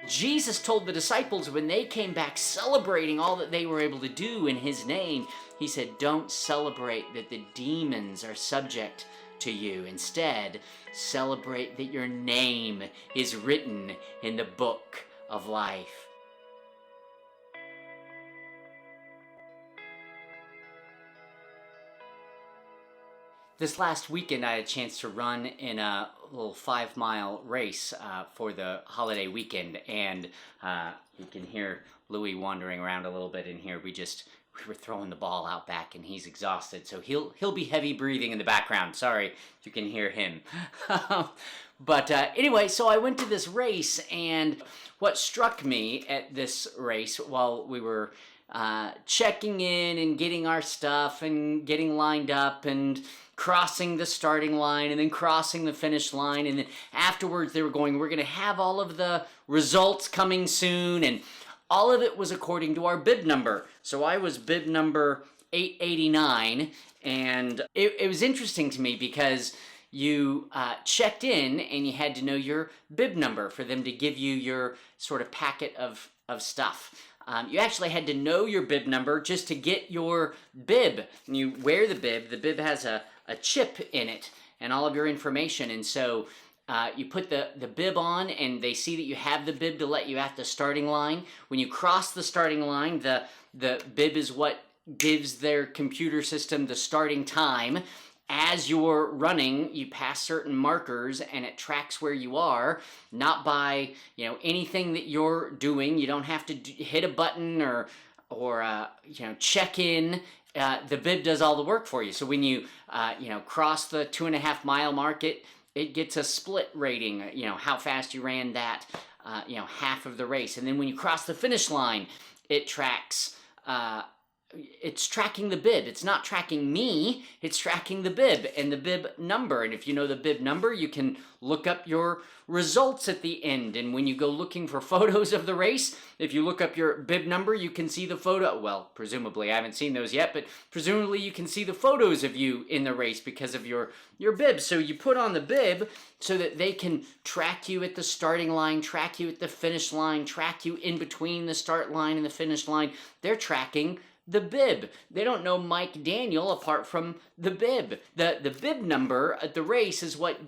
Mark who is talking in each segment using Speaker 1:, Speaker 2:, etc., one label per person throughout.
Speaker 1: Jesus told the disciples when they came back celebrating all that they were able to do in his name, he said, don't celebrate that the demons are subject to you. Instead, celebrate that your name is written in the book of life. This last weekend, I had a chance to run in a little 5-mile race for the holiday weekend, and you can hear Louis wandering around a little bit in here. We were throwing the ball out back, and he's exhausted, so he'll be heavy breathing in the background. Sorry, you can hear him. But anyway, so I went to this race, and what struck me at this race while we were checking in and getting our stuff and getting lined up and crossing the starting line and then crossing the finish line, and then afterwards they were going, we're going to have all of the results coming soon, and all of it was according to our bib number. So I was bib number 889, and it was interesting to me because you checked in and you had to know your bib number for them to give you your sort of packet of stuff. You actually had to know your bib number just to get your bib. When you wear the bib has a chip in it and all of your information, and so you put the bib on and they see that you have the bib to let you at the starting line. When you cross the starting line, the bib is what gives their computer system the starting time. As you're running, you pass certain markers and it tracks where you are, not by anything that you're doing. You don't have to hit a button or check in. The bib does all the work for you. So when you cross the 2.5 mile mark, it gets a split rating. How fast you ran that half of the race, and then when you cross the finish line, it tracks. It's tracking the bib. It's not tracking me, it's tracking the bib and the bib number. And if you know the bib number, you can look up your results at the end. And when you go looking for photos of the race, if you look up your bib number, you can see the photo. Well, presumably, I haven't seen those yet, but presumably you can see the photos of you in the race because of your bib. So you put on the bib so that they can track you at the starting line, track you at the finish line, track you in between the start line and the finish line. They're tracking the bib. They don't know Mike Daniel apart from the bib. The bib number at the race is what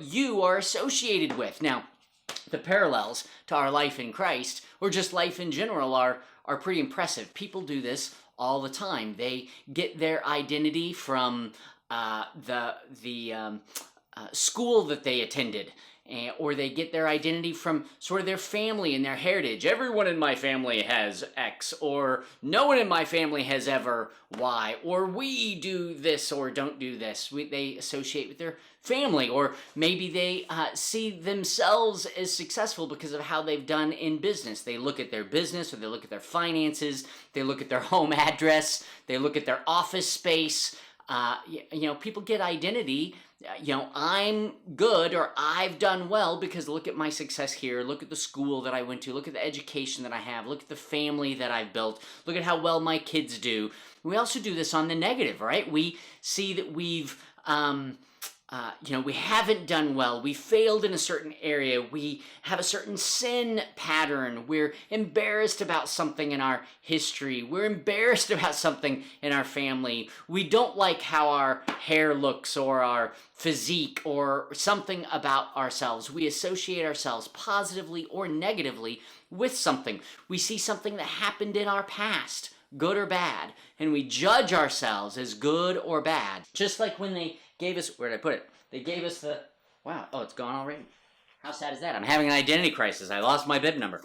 Speaker 1: you are associated with. Now, the parallels to our life in Christ, or just life in general, are pretty impressive. People do this all the time. They get their identity from the school that they attended, or they get their identity from sort of their family and their heritage. Everyone in my family has X, or no one in my family has ever Y, or we do this or don't do this. They associate with their family, or maybe they see themselves as successful because of how they've done in business. They look at their business, or they look at their finances, they look at their home address, they look at their office space. People get identity. I'm good, or I've done well because look at my success here, look at the school that I went to, look at the education that I have, look at the family that I've built, look at how well my kids do. We also do this on the negative, right? We see that we've we haven't done well. We failed in a certain area. We have a certain sin pattern. We're embarrassed about something in our history. We're embarrassed about something in our family. We don't like how our hair looks, or our physique, or something about ourselves. We associate ourselves positively or negatively with something. We see something that happened in our past, good or bad, and we judge ourselves as good or bad. Just like when they gave us, where did I put it? They gave us the, wow, oh, it's gone already. How sad is that? I'm having an identity crisis. I lost my bib number.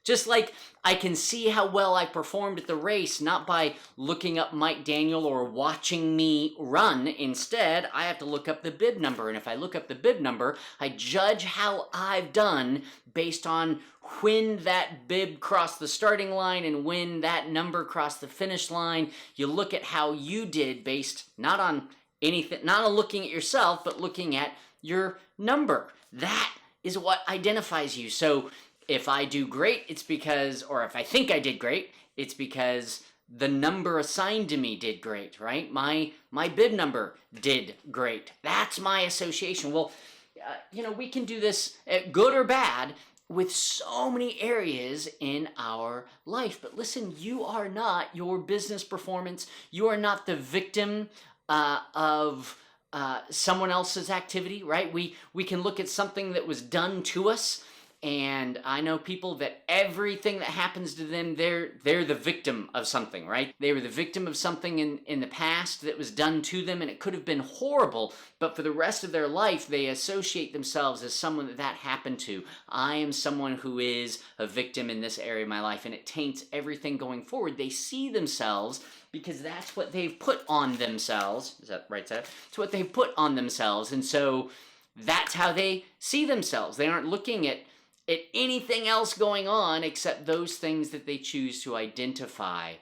Speaker 1: Just like I can see how well I performed at the race, not by looking up Mike Daniel or watching me run. Instead, I have to look up the bib number. And if I look up the bib number, I judge how I've done based on when that bib crossed the starting line and when that number crossed the finish line. You look at how you did based not on anything, not on looking at yourself, but looking at your number. That is what identifies you. So if I do great, it's because, or if I think I did great, it's because the number assigned to me did great, right? My bib number did great. That's my association. Well, we can do this good or bad. with so many areas in our life. But listen, you are not your business performance. You are not the victim of someone else's activity, right? We can look at something that was done to us, and I know people that everything that happens to them, they're the victim of something, right? They were the victim of something in the past that was done to them, and it could have been horrible, but for the rest of their life, they associate themselves as someone that happened to. I am someone who is a victim in this area of my life, and it taints everything going forward. They see themselves because that's what they've put on themselves. Is that right, Sarah? It's what they've put on themselves, and so that's how they see themselves. They aren't looking at anything else going on except those things that they choose to identify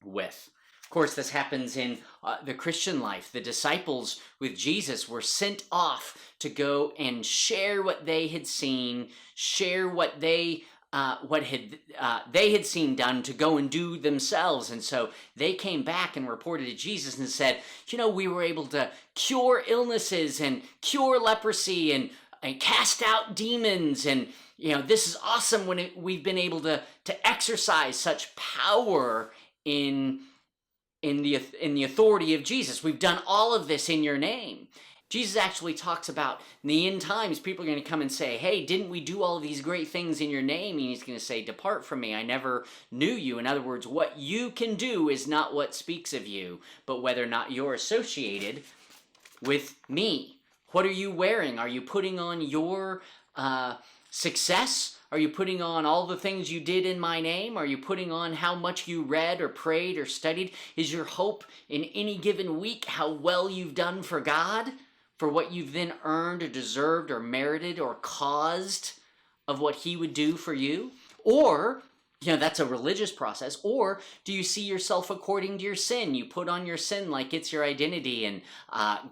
Speaker 1: with. Of course, this happens in the Christian life. The disciples with Jesus were sent off to go and share what they had seen, share what they had seen done, to go and do themselves. And so they came back and reported to Jesus and said, we were able to cure illnesses and cure leprosy and cast out demons, and this is awesome when we've been able to exercise such power in the authority of Jesus. We've done all of this in your name. Jesus actually talks about in the end times, people are going to come and say, hey, didn't we do all of these great things in your name? And he's going to say, depart from me, I never knew you. In other words, what you can do is not what speaks of you, but whether or not you're associated with me. What are you wearing? Are you putting on your success? Are you putting on all the things you did in my name? Are you putting on how much you read or prayed or studied? Is your hope in any given week how well you've done for God? For what you've then earned or deserved or merited or caused of what he would do for you? Or that's a religious process. Or do you see yourself according to your sin? You put on your sin like it's your identity, and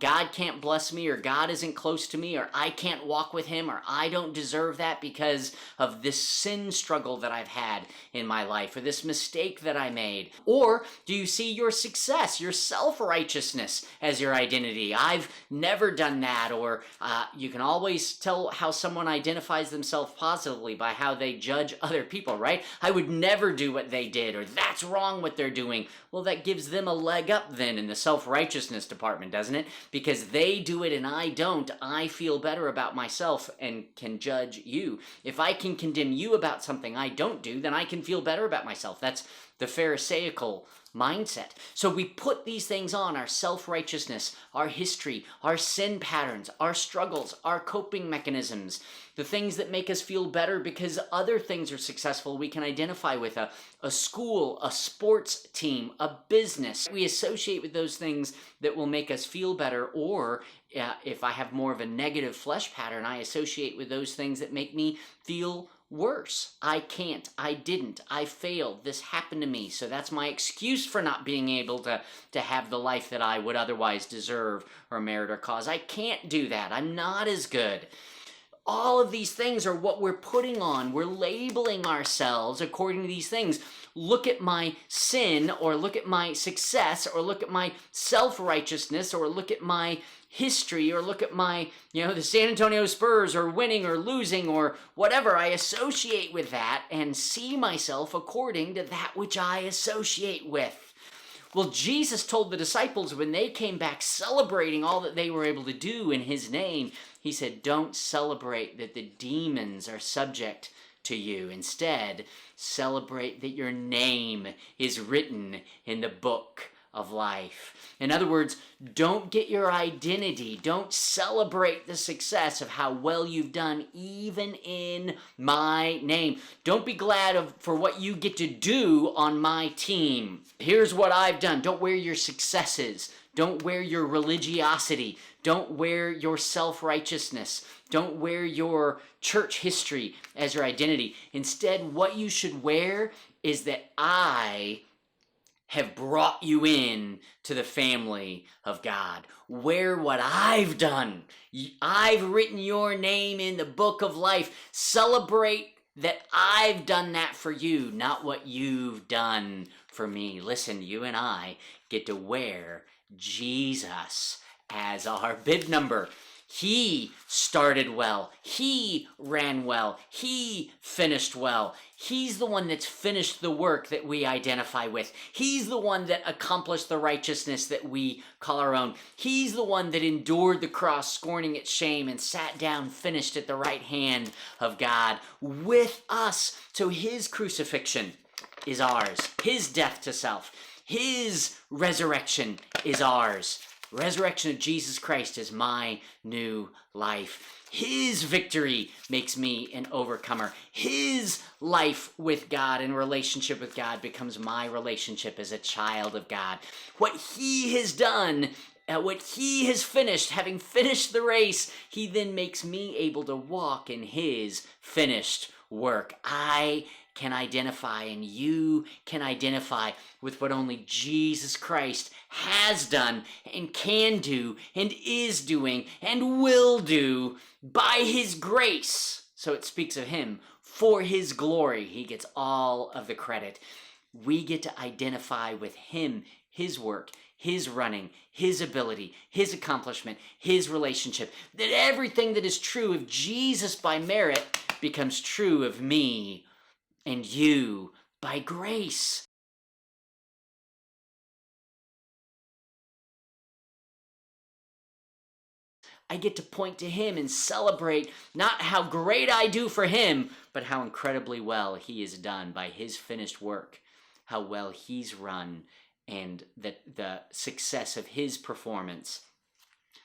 Speaker 1: God can't bless me, or God isn't close to me, or I can't walk with him, or I don't deserve that because of this sin struggle that I've had in my life, or this mistake that I made. Or do you see your success, your self-righteousness as your identity? I've never done that. Or you can always tell how someone identifies themselves positively by how they judge other people, right? I would never do what they did, or that's wrong what they're doing. Well, that gives them a leg up then in the self-righteousness department, doesn't it? Because they do it and I don't, I feel better about myself and can judge you. If I can condemn you about something I don't do, then I can feel better about myself. That's the Pharisaical mindset. So we put these things on, our self-righteousness, our history, our sin patterns, our struggles, our coping mechanisms, the things that make us feel better because other things are successful. We can identify with a school, a sports team, a business. We associate with those things that will make us feel better. Or if I have more of a negative flesh pattern, I associate with those things that make me feel worse. I can't, I didn't, I failed, this happened to me, so that's my excuse for not being able to have the life that I would otherwise deserve or merit or cause. I can't do that. I'm not as good. All of these things are what we're putting on. We're labeling ourselves according to these things. Look at my sin, or look at my success, or look at my self-righteousness, or look at my history, or look at my, the San Antonio Spurs, or winning or losing, or whatever. I associate with that and see myself according to that which I associate with. Well, Jesus told the disciples when they came back celebrating all that they were able to do in his name, he said, don't celebrate that the demons are subject to you. Instead, celebrate that your name is written in the book of life. In other words, don't get your identity, don't celebrate the success of how well you've done even in my name. Don't be glad for what you get to do on my team. Here's what I've done. Don't wear your successes. Don't wear your religiosity. Don't wear your self-righteousness. Don't wear your church history as your identity. Instead, what you should wear is that I have brought you in to the family of God. Wear what I've done. I've written your name in the book of life. Celebrate that I've done that for you, not what you've done for me. Listen, you and I get to wear Jesus as our bib number. He started well. He ran well. He finished well. He's the one that's finished the work that we identify with. He's the one that accomplished the righteousness that we call our own. He's the one that endured the cross, scorning its shame, and sat down finished at the right hand of God with us. So his crucifixion is ours. His death to self. His resurrection is ours. Resurrection of Jesus Christ is my new life. His victory makes me an overcomer. His life with God and relationship with God becomes my relationship as a child of God. What he has done, what he has finished, having finished the race, he then makes me able to walk in his finished work. I can identify, and you can identify with what only Jesus Christ has done and can do and is doing and will do by his grace. So it speaks of him for his glory. He gets all of the credit. We get to identify with him, his work, his running, his ability, his accomplishment, his relationship. That everything that is true of Jesus by merit becomes true of me and you by grace. I get to point to him and celebrate not how great I do for him, but how incredibly well he has done by his finished work, how well he's run, and that the success of his performance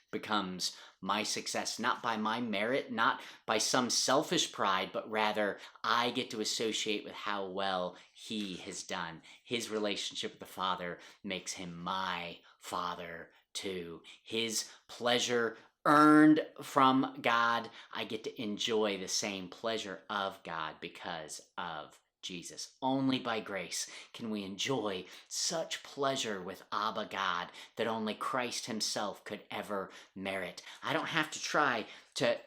Speaker 1: becomes my success, not by my merit, not by some selfish pride, but rather I get to associate with how well he has done. His relationship with the Father makes him my Father too. His pleasure earned from God, I get to enjoy the same pleasure of God because of Jesus. Only by grace can we enjoy such pleasure with Abba God that only Christ himself could ever merit. I don't have to try to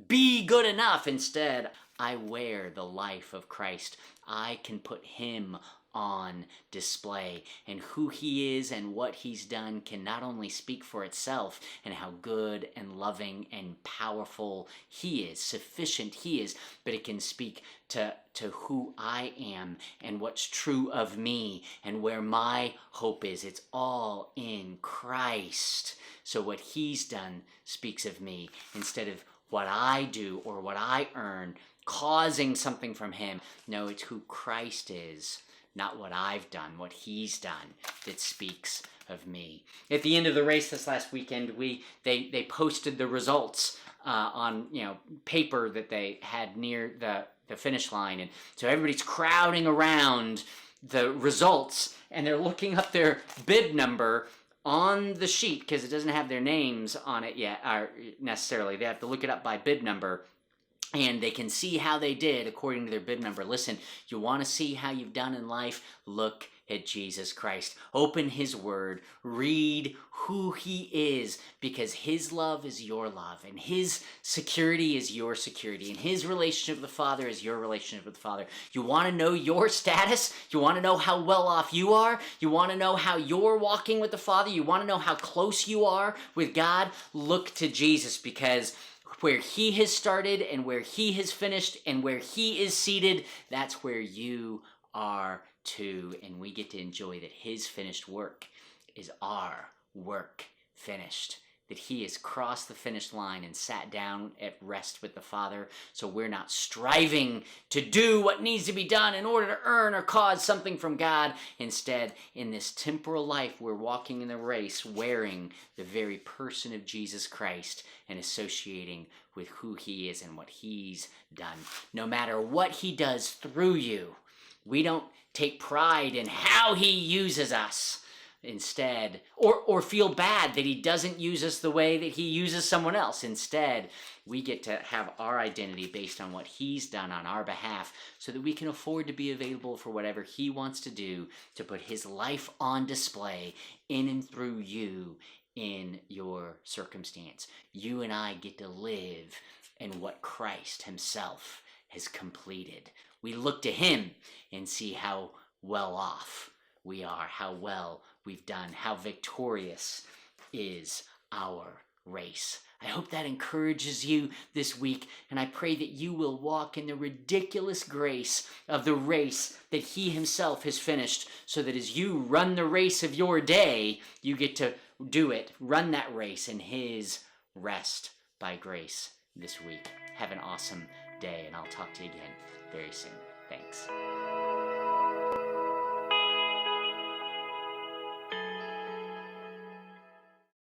Speaker 1: be good enough. Instead, I wear the life of Christ. I can put him on display, and who he is and what he's done can not only speak for itself and how good and loving and powerful he is, sufficient he is, but it can speak to who I am and what's true of me and where my hope is. It's all in Christ. So what he's done speaks of me instead of what I do or what I earn, causing something from him. No, it's who Christ is, not what I've done, what he's done, that speaks of me. At the end of the race this last weekend, they posted the results on paper that they had near the finish line, and so everybody's crowding around the results, and they're looking up their bib number on the sheet because it doesn't have their names on it yet, or necessarily. They have to look it up by bib number. And they can see how they did according to their bib number. Listen, you want to see how you've done in life? Look at Jesus Christ. Open his word. Read who he is, because his love is your love, and his security is your security, and his relationship with the Father is your relationship with the Father. You want to know your status? You want to know how well off you are? You want to know how you're walking with the Father? You want to know how close you are with God? Look to Jesus, because where he has started and where he has finished and where he is seated, that's where you are too. And we get to enjoy that his finished work is our work finished. That he has crossed the finish line and sat down at rest with the Father. So we're not striving to do what needs to be done in order to earn or cause something from God. Instead, in this temporal life, we're walking in the race wearing the very person of Jesus Christ and associating with who he is and what he's done. No matter what he does through you, we don't take pride in how he uses us. Instead, or feel bad that he doesn't use us the way that he uses someone else. Instead, we get to have our identity based on what he's done on our behalf, so that we can afford to be available for whatever he wants to do to put his life on display in and through you in your circumstance. You and I get to live in what Christ himself has completed. We look to him and see how well off we are, how well we've done, how victorious is our race. I hope that encourages you this week, and I pray that you will walk in the ridiculous grace of the race that he himself has finished, so that as you run the race of your day, you get to do it, run that race in his rest by grace this week. Have an awesome day, and I'll talk to you again very soon. Thanks.